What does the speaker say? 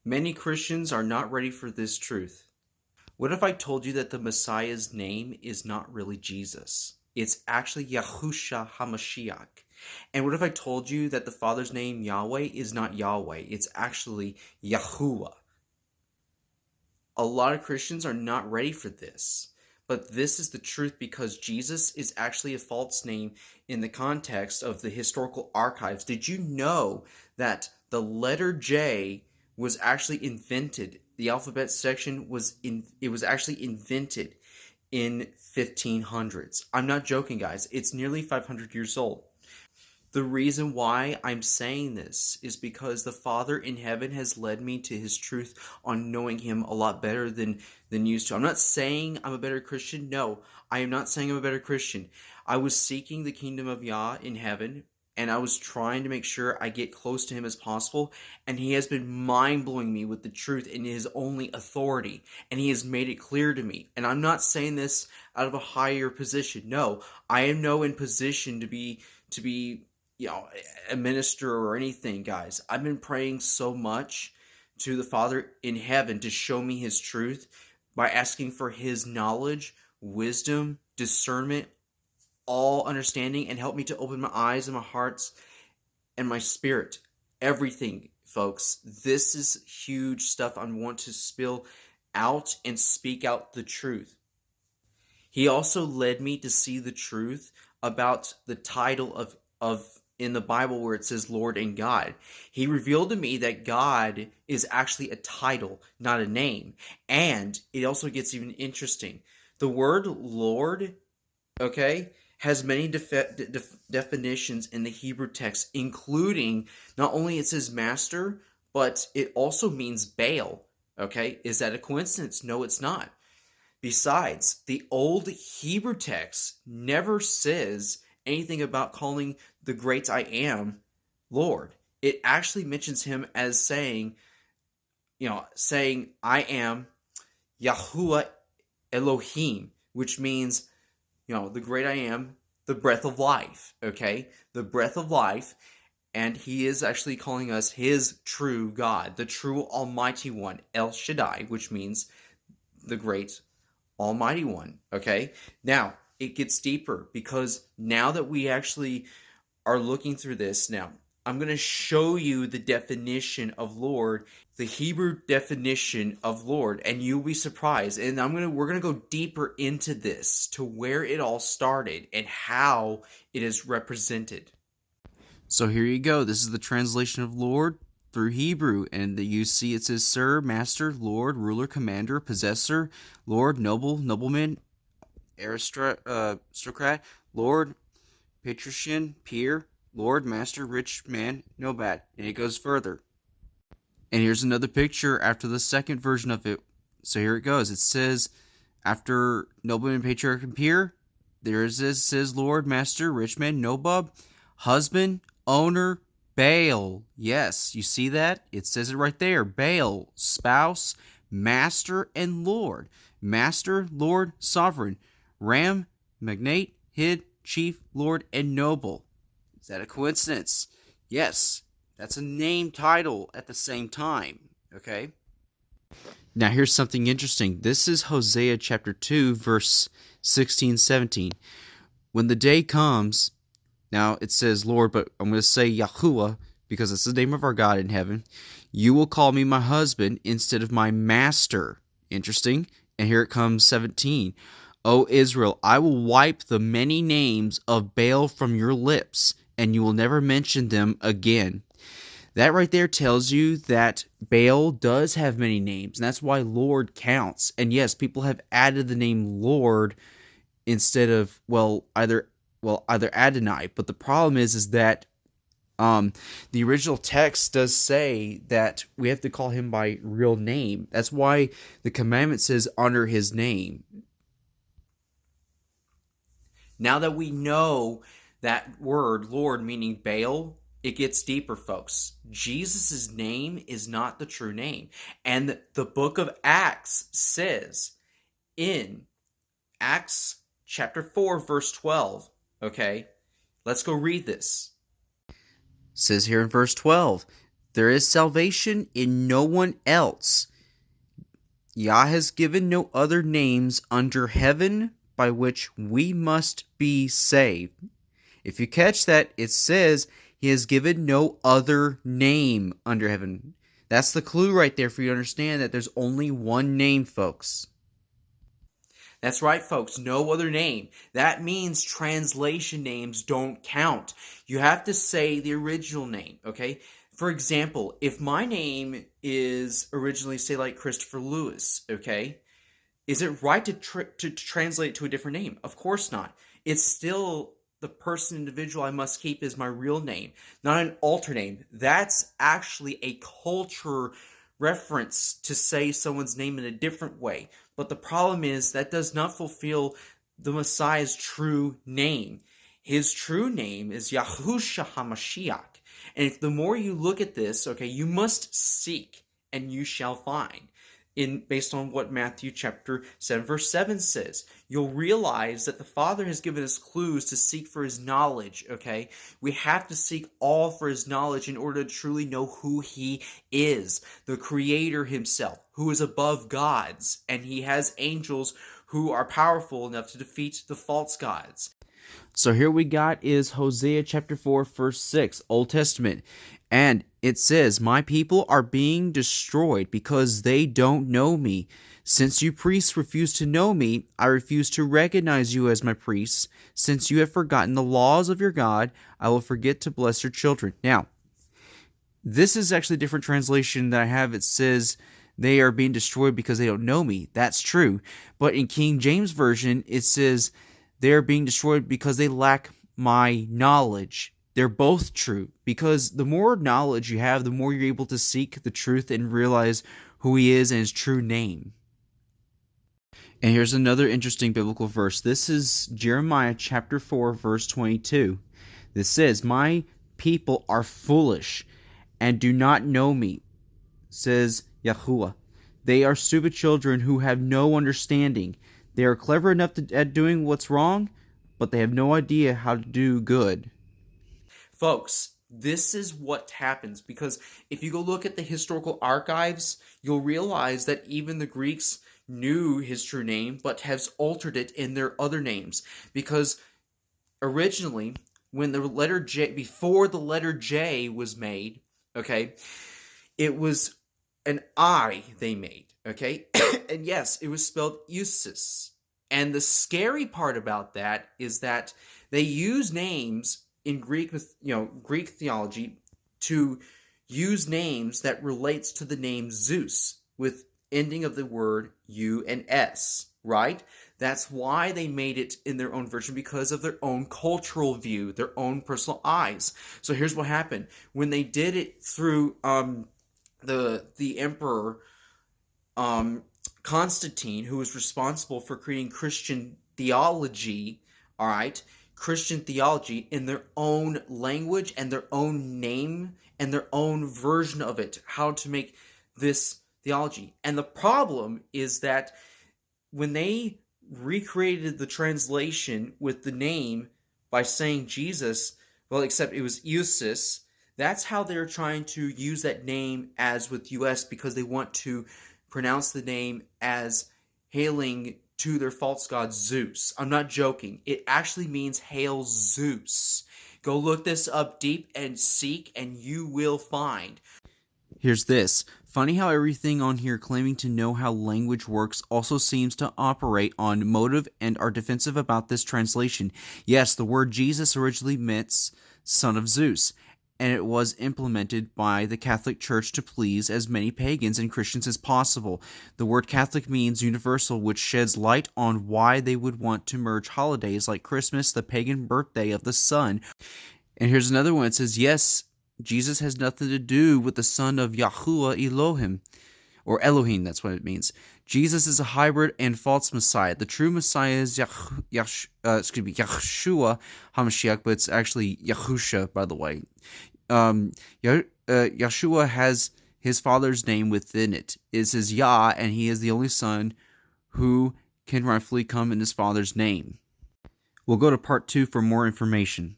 Many Christians are not ready for this truth. What if I told you that the Messiah's name is not really Jesus? It's actually Yahusha HaMashiach. And what if I told you that the Father's name, Yahweh, is not Yahweh? It's actually Yahuwah. A lot of Christians are not ready for this. But this is the truth because Jesus is actually a false name in the context of the historical archives. Did you know that the letter J was actually invented? The alphabet section was actually invented in 1500s. I'm not joking, guys. It's nearly 500 years old. The reason why I'm saying this is because the Father in heaven has led me to his truth on knowing him a lot better than used to. I'm not saying I'm a better Christian. No, I am not saying I'm a better Christian. I was seeking the kingdom of Yah in heaven, and I was trying to make sure I get close to him as possible, and he has been mind-blowing me with the truth in his only authority, and he has made it clear to me. And I'm not saying this out of a higher position. No, I am no in position to be a minister or anything, guys. I've been praying so much to the Father in heaven to show me his truth by asking for his knowledge, wisdom, discernment, all understanding, and help me to open my eyes and my hearts and my spirit. Everything, folks. This is huge stuff I want to spill out and speak out the truth. He also led me to see the truth about the title of in the Bible where it says Lord and God. He revealed to me that God is actually a title, not a name. And it also gets even interesting. The word Lord, okay, has many definitions in the Hebrew text, including not only it says master, but it also means Baal. Okay, is that a coincidence? No, it's not. Besides, the old Hebrew text never says anything about calling the great I am Lord. It actually mentions him as saying I am Yahuwah Elohim, which means, the great I am, the breath of life, okay? The breath of life, and he is actually calling us his true God, the true Almighty One, El Shaddai, which means the great Almighty One, okay? Now, it gets deeper because now that we actually are looking through this now, I'm going to show you the definition of Lord, the Hebrew definition of Lord, and you'll be surprised. And we're going to go deeper into this to where it all started and how it is represented. So here you go. This is the translation of Lord through Hebrew, and you see it says Sir, Master, Lord, Ruler, Commander, Possessor, Lord, Noble, Nobleman, Aristocrat, Lord, Patrician, Peer, Lord, Master, Rich Man, no bad. And it goes further. And here's another picture after the second version of it. So here it goes. It says, after Nobleman, Patriarch, and Peer, it says Lord, Master, Rich Man, Nobub, Husband, Owner, Baal. Yes, you see that? It says it right there. Baal, Spouse, Master, and Lord. Master, Lord, Sovereign. Ram, Magnate, Hid, Chief, Lord, and Noble. Is that a coincidence? Yes, that's a name title at the same time, okay? Now here's something interesting. This is Hosea chapter 2, verse 16-17. When the day comes, now it says Lord, but I'm going to say Yahuwah because it's the name of our God in heaven. You will call me my husband instead of my master. Interesting. And here it comes 17. O Israel, I will wipe the many names of Baal from your lips, and you will never mention them again. That right there tells you that Baal does have many names, and that's why Lord counts. And yes, people have added the name Lord instead of, either Adonai. But the problem is that the original text does say that we have to call him by real name. That's why the commandment says honor his name. Now that we know that word, Lord, meaning Baal, it gets deeper, folks. Jesus' name is not the true name. And the book of Acts says in Acts chapter 4, verse 12, okay? Let's go read this. It says here in verse 12, There is salvation in no one else. Yah has given no other names under heaven by which we must be saved. If you catch that, it says he has given no other name under heaven. That's the clue right there for you to understand that there's only one name, folks. That's right, folks. No other name. That means translation names don't count. You have to say the original name, okay? For example, if my name is originally, say, like Christopher Lewis, okay? Is it right to translate to a different name? Of course not. It's still the person, individual I must keep is my real name, not an alter name. That's actually a culture reference to say someone's name in a different way. But the problem is that does not fulfill the Messiah's true name. His true name is Yahushua HaMashiach. And if the more you look at this, okay, you must seek and you shall find. Based on what Matthew chapter 7 verse 7 says, you'll realize that the Father has given us clues to seek for his knowledge, okay? We have to seek all for his knowledge in order to truly know who he is, the Creator himself, who is above gods, and he has angels who are powerful enough to defeat the false gods. So here we got is Hosea chapter 4 verse 6, Old Testament. And it says, my people are being destroyed because they don't know me. Since you priests refuse to know me, I refuse to recognize you as my priests. Since you have forgotten the laws of your God, I will forget to bless your children. Now, this is actually a different translation that I have. It says, they are being destroyed because they don't know me. That's true. But in King James Version, it says, they are being destroyed because they lack my knowledge. They're both true, because the more knowledge you have, the more you're able to seek the truth and realize who he is and his true name. And here's another interesting biblical verse. This is Jeremiah chapter 4, verse 22. This says, my people are foolish and do not know me, says Yahuwah. They are stupid children who have no understanding. They are clever enough at doing what's wrong, but they have no idea how to do good. Folks, this is what happens, because if you go look at the historical archives, you'll realize that even the Greeks knew his true name, but has altered it in their other names. Because originally, when the letter J, before the letter J was made, okay, it was an I they made, okay? And yes, it was spelled Eusis. And the scary part about that is that they use names in Greek theology to use names that relates to the name Zeus with ending of the word U and S, right? That's why they made it in their own version, because of their own cultural view, their own personal eyes. So here's what happened. When they did it through the emperor Constantine, who was responsible for creating Christian theology, all right, Christian theology in their own language and their own name and their own version of it, how to make this theology. And the problem is that when they recreated the translation with the name by saying Jesus, well, except it was Eusis, that's how they're trying to use that name as with US, because they want to pronounce the name as hailing to their false god Zeus. I'm not joking. It actually means hail Zeus. Go look this up deep and seek, and you will find. Here's this. Funny how everything on here claiming to know how language works also seems to operate on motive and are defensive about this translation. Yes, the word Jesus originally meant son of Zeus, and it was implemented by the Catholic Church to please as many pagans and Christians as possible. The word Catholic means universal, which sheds light on why they would want to merge holidays like Christmas, the pagan birthday of the sun. And here's another one. It says, yes, Jesus has nothing to do with the son of Yahuwah Elohim, or Elohim, that's what it means. Jesus is a hybrid and false Messiah. The true Messiah is Yahushua HaMashiach, but it's actually Yahusha, by the way. Yeshua has his father's name within it. It says Yah, and he is the only son who can rightfully come in his father's name. We'll go to part 2 for more information.